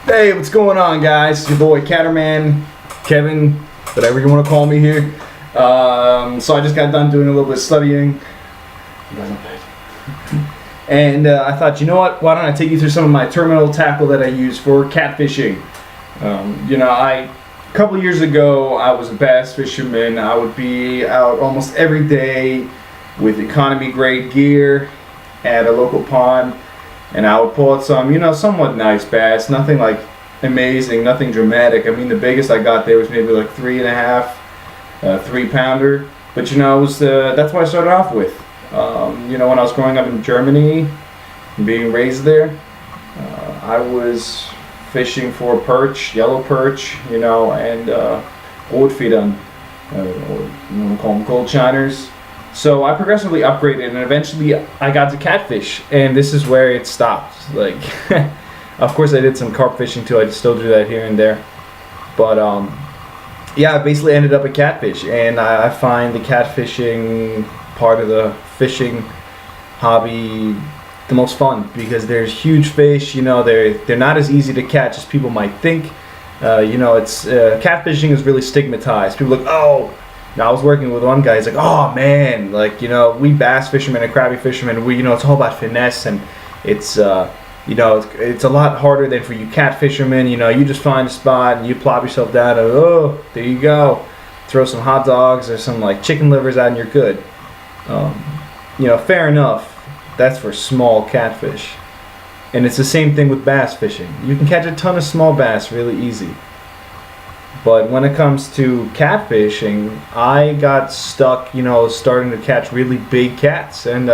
Hey, what's going on, guys? It's your boy Catterman, Kevin, whatever you want to call me here. So I just got done doing a little bit of studying. And I thought, you know what? Why don't I take you through some of my terminal tackle that I use for catfishing? A couple years ago, I was a bass fisherman. I would be out almost every day with economy grade gear at a local pond. And I would pull out some, somewhat nice bass. Nothing like amazing, nothing dramatic. I mean, the biggest I got there was maybe like 3.5, 3-pounder. But it was that's what I started off with. When I was growing up in Germany, and being raised there, I was fishing for perch, yellow perch, and Rotfedern, or you want to call them gold shiners. So I progressively upgraded, and eventually I got to catfish, and this is where it stopped. Like, of course I did some carp fishing too. I still do that here and there, but I basically ended up at catfish, and I find the catfishing part of the fishing hobby the most fun because there's huge fish. They're not as easy to catch as people might think. It's catfishing is really stigmatized. People are like, oh. Now I was working with one guy. He's like, "Oh man, we bass fishermen and crappie fishermen. It's all about finesse, and it's it's a lot harder than for you cat fishermen. You just find a spot and you plop yourself down, and there you go. Throw some hot dogs or some chicken livers out, and you're good. Fair enough. That's for small catfish, and it's the same thing with bass fishing. You can catch a ton of small bass really easy." But when it comes to catfishing, I got stuck, starting to catch really big cats. And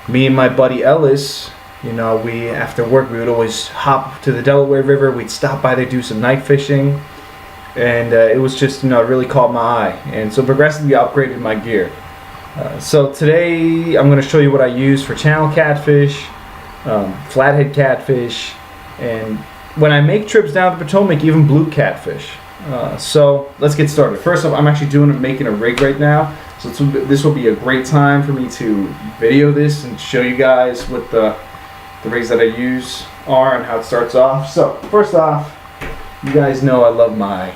me and my buddy Ellis, we after work we would always hop to the Delaware River. We'd stop by there, do some night fishing, and it was just, it really caught my eye. And so progressively upgraded my gear. So today I'm going to show you what I use for channel catfish, flathead catfish, and when I make trips down the Potomac, even blue catfish. So let's get started. First off, I'm actually making a rig right now, so this will be a great time for me to video this and show you guys what the rigs that I use are and how it starts off. So first off, you guys know I love my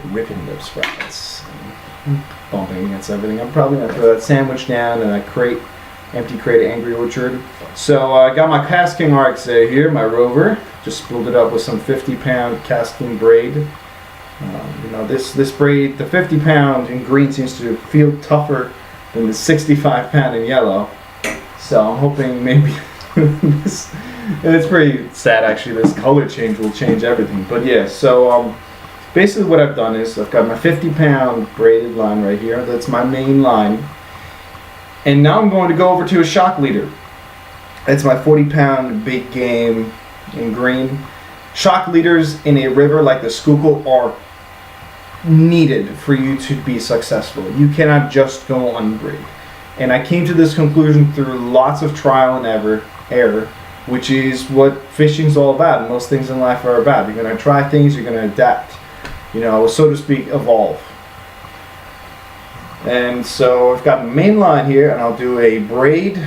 ripping lip sprouts. Bumping against everything. I'm probably gonna throw that sandwich down in that empty crate at Angry Orchard. So I got my casting RXA here, my Rover. Just spooled it up with some 50-pound casting braid. This braid, the 50-pound in green seems to feel tougher than the 65-pound in yellow. So I'm hoping maybe this. And it's pretty sad actually. This color change will change everything. But yeah, so basically what I've done is I've got my 50-pound braided line right here. That's my main line. And now I'm going to go over to a shock leader. It's my 40-pound big game in green. Shock leaders in a river like the Schuylkill are needed for you to be successful. You cannot just go unbraid. And I came to this conclusion through lots of trial and error, which is what fishing's all about, and most things in life are about. You're going to try things, you're going to adapt, so to speak, evolve. And so I've got the main line here, and I'll do a braid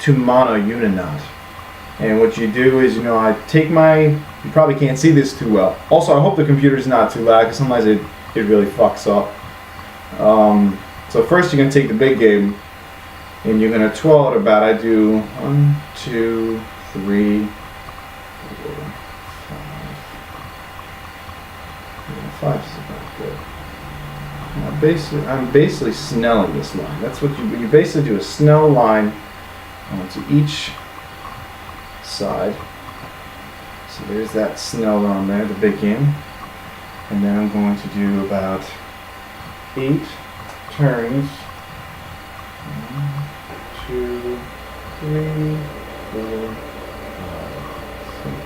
to mono uniknot. And what you do is, I take you probably can't see this too well. Also, I hope the computer's not too loud, because sometimes it really fucks up. So first you're going to take the big game, and you're going to twirl it about, I do 1, 2, 3, 4, 5. 5 is about good. I'm basically snelling this line. That's what you basically do, a snell line onto each side. So there's that snell on there, the big game. And then I'm going to do about 8 turns. 1, 2, 3, 4, 5, 6,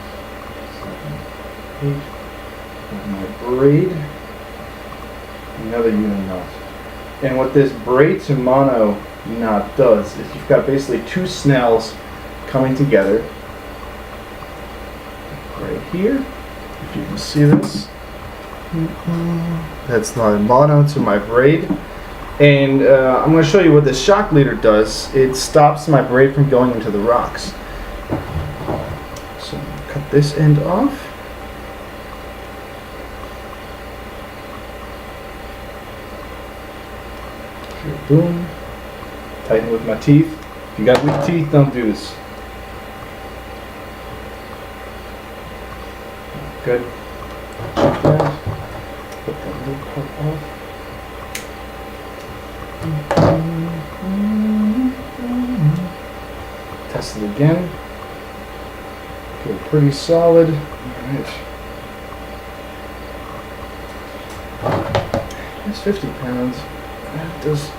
7, 8. With my braid, another uniknot. And what this braid to mono knot does is you've got basically 2 snells coming together right here, if you can see this. That's my mono to my braid, and I'm going to show you what this shock leader does. It stops my braid from going into the rocks. So I'm going to cut this end off. Boom. Tighten with my teeth. If you got weak teeth, don't do this. Good. Like that. Put that little part off. Test it again. Feel pretty solid. Alright. It's 50 pounds. That does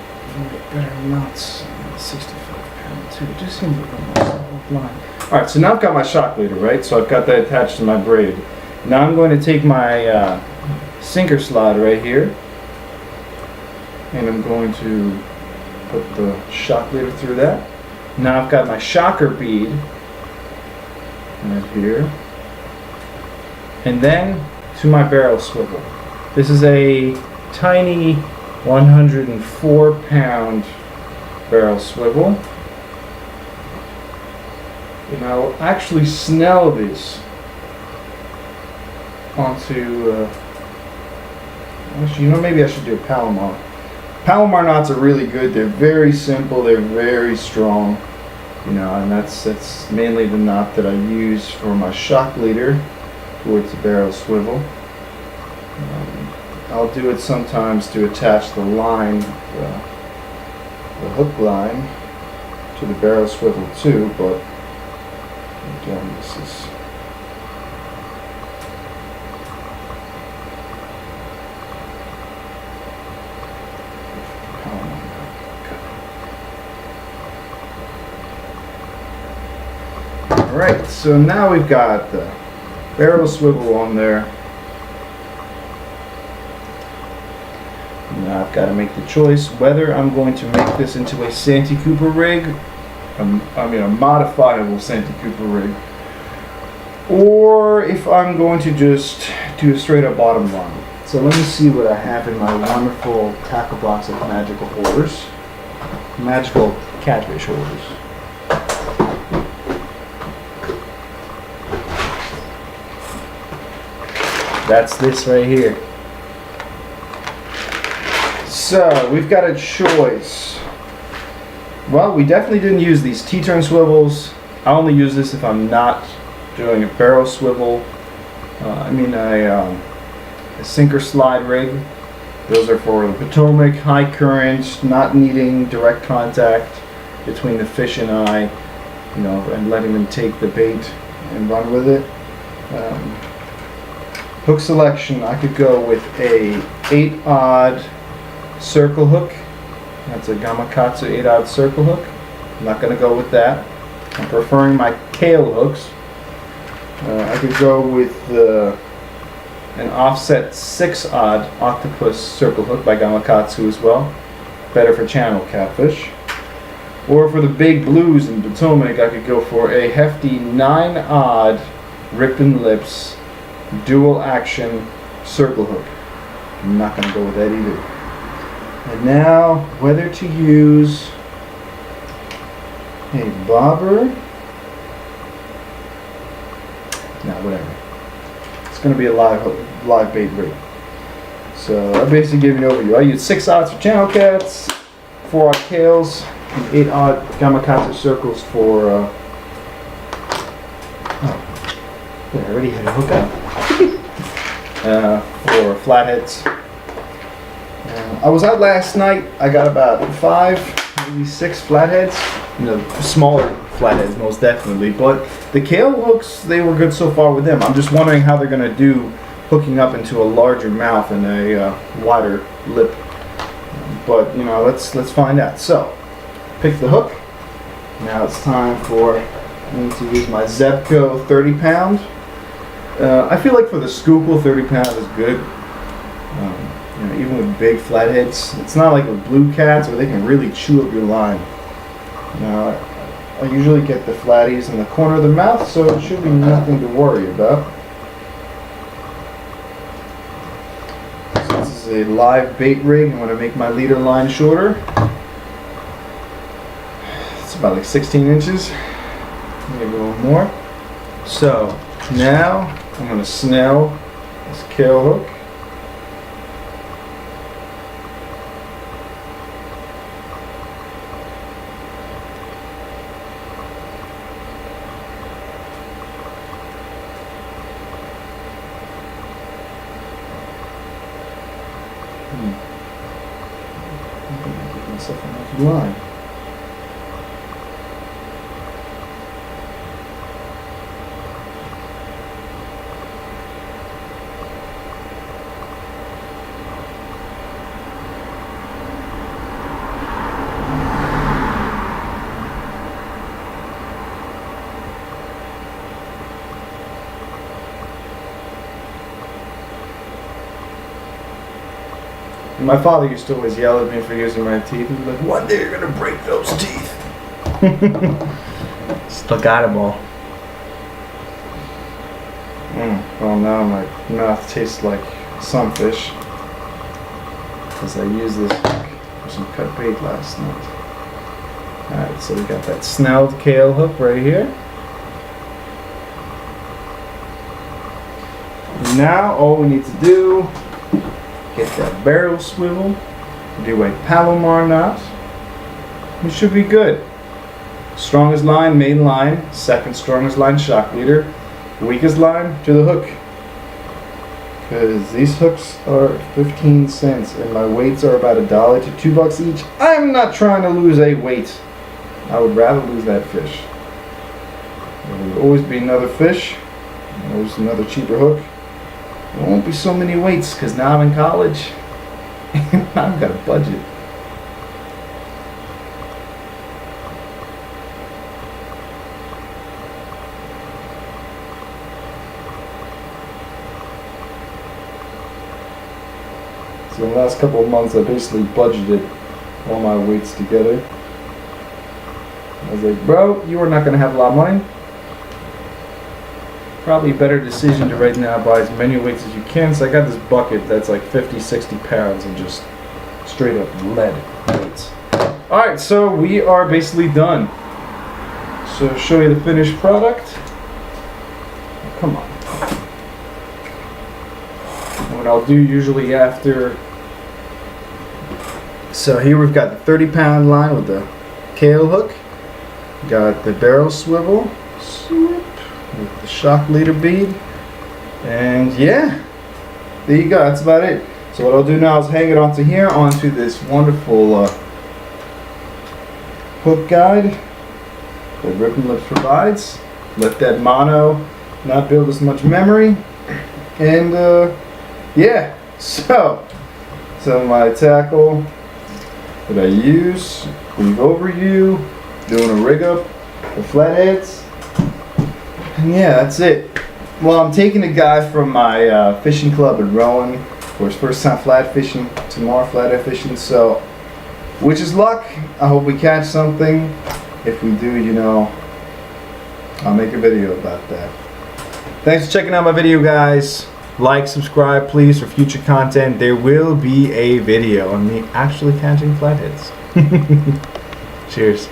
get better knots. 65 pounds too. It just seems like a solid line. Alright, so now I've got my shock leader, right? So I've got that attached to my braid. Now I'm going to take my sinker slot right here, and I'm going to put the shock leader through that. Now I've got my shocker bead right here, and then to my barrel swivel. This is a tiny 104-pound barrel swivel, and I'll actually snell this onto, actually, maybe I should do a Palomar. Palomar knots are really good. They're very simple. They're very strong. And that's mainly the knot that I use for my shock leader towards the barrel swivel. I'll do it sometimes to attach the line, the hook line, to the barrel swivel too, but again, this is Alright, so now we've got the barrel swivel on there. Now I've got to make the choice whether I'm going to make this into a Santee Cooper rig, a modifiable Santee Cooper rig, or if I'm going to just do a straight up bottom line. So let me see what I have in my wonderful tackle box of magical holders, magical catfish holders. That's this right here. So we've got a choice. Well, we definitely didn't use these T-turn swivels. I only use this if I'm not doing a barrel swivel. A sinker slide rig. Those are for the Potomac, high current, not needing direct contact between the fish and I, and letting them take the bait and run with it. Hook selection, I could go with a 8-odd circle hook. That's a Gamakatsu 8-odd circle hook. I'm not going to go with that. I'm preferring my tail hooks. I could go with an offset 6-odd octopus circle hook by Gamakatsu as well. Better for channel catfish. Or for the big blues in Potomac, I could go for a hefty 9-odd Rippin' Lips dual action circle hook. I'm not going to go with that either. And now, whether to use a bobber. No, whatever. It's going to be a live bait rig. So I basically gave you an overview. I use 6-odds for channel cats, 4-odd tails, and 8-odd Gamakatsu circles for. I already had a hook up. For flatheads. I was out last night. I got about 5, maybe 6 flatheads. Smaller flatheads, most definitely. But the Kale hooks, they were good so far with them. I'm just wondering how they're going to do hooking up into a larger mouth and a wider lip. But let's find out. So, pick the hook. Now it's time for me to use my Zebco 30-pound. I feel like for the Schuylkill, 30-pound is good. Even with big flatheads, it's not like with blue cats where they can really chew up your line. Now, I usually get the flatties in the corner of the mouth, so it should be nothing to worry about. So this is a live bait rig. I'm going to make my leader line shorter. It's about like 16 inches. Maybe a little more. So now I'm going to snell this Kale hook. Myself a line. My father used to always yell at me for using my teeth. He'd be like, "One day you're gonna break those teeth." Still got them all. Well, now my mouth tastes like sunfish because I used this for some cut bait last night. Alright, so we got that snelled kale hook right here. Now all we need to do, get that barrel swivel, do a Palomar knot. We should be good. Strongest line, main line. Second strongest line, shock leader. Weakest line to the hook. Because these hooks are 15 cents and my weights are about $1 to $2 each. I'm not trying to lose a weight. I would rather lose that fish. There will always be another fish. Always another cheaper hook. There won't be so many weights because now I'm in college and I've got a budget. So in the last couple of months I basically budgeted all my weights together. I was like, bro, you are not going to have a lot of money. Probably a better decision to right now buy as many weights as you can. So I got this bucket that's like 50, 60 pounds of just straight up lead weights. Alright, so we are basically done. So I'll show you the finished product. Oh, come on. What I'll do usually after. So here we've got the 30-pound line with the kale hook. Got the barrel swivel. With the shock leader bead, and yeah, there you go. That's about it. So what I'll do now is hang it onto here, onto this wonderful hook guide that Rippin' Lips provides. Let that mono not build as much memory, and yeah. So my tackle that I use, weave over you, doing a rig up for flatheads. And yeah, that's it. Well, I'm taking a guy from my fishing club in Rowan for his first time flat fishing, tomorrow flathead fishing, so which is luck. I hope we catch something. If we do, you know, I'll make a video about that. Thanks for checking out my video, guys. Like, subscribe, please, for future content. There will be a video on me actually catching flatheads. Cheers.